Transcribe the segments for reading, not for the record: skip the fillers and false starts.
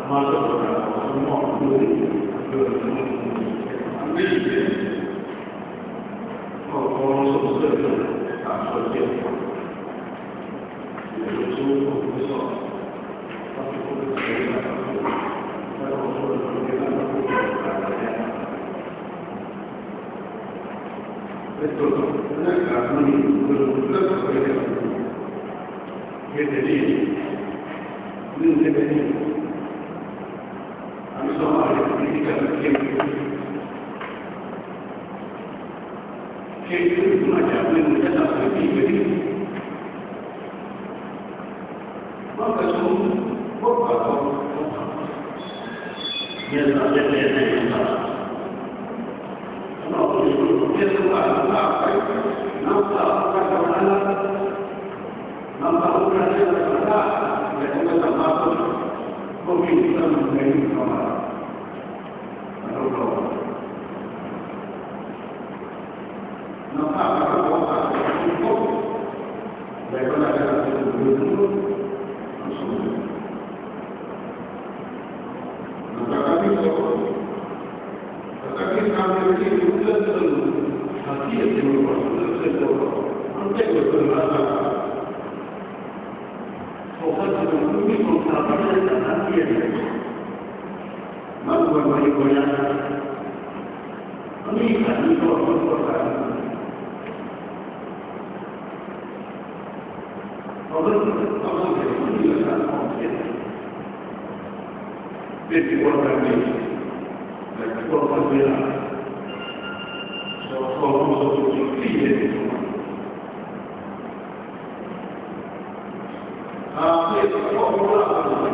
masuk ke dalam semua duri ambil dia orang sosial tak sosial itu semua besar tapi kita tidak kalau betul mereka belum berbeza jadi ini sama kita itu macam menjadi seperti maka semua apa dia tak ada yang kalau itu dia suka apa nampak bagaimana nampak orang yang berada di dalam apa mungkin kita menjadi sama. Nampak kalau orang cukup daripada ada dulu langsung. Tetapi kami ini betul-betul hati yang betul-betul nanti betul-betul fokus untuk mengkaji dan hati yang mampu bergoyang. Ini kan itu perkara. Kalau kita tidak konsen, jadi orang ini, orang bela, seorang sesuatu tidak semua. Tapi orang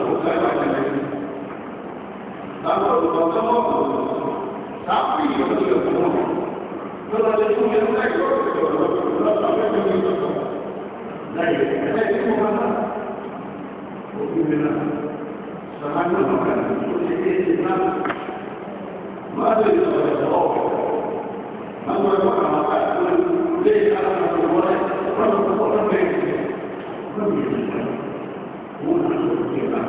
bukan macam ini. Kalau semua tapi kita tidak semua. Kalau ada yang lain, kita tak boleh itu. Lain, ada itu mana? Bagaimana? Sama makan, seperti itu. Masa itu ada orang. Masa makan, dia akan berbuat orang baik. Bagaimana? Bukan kita.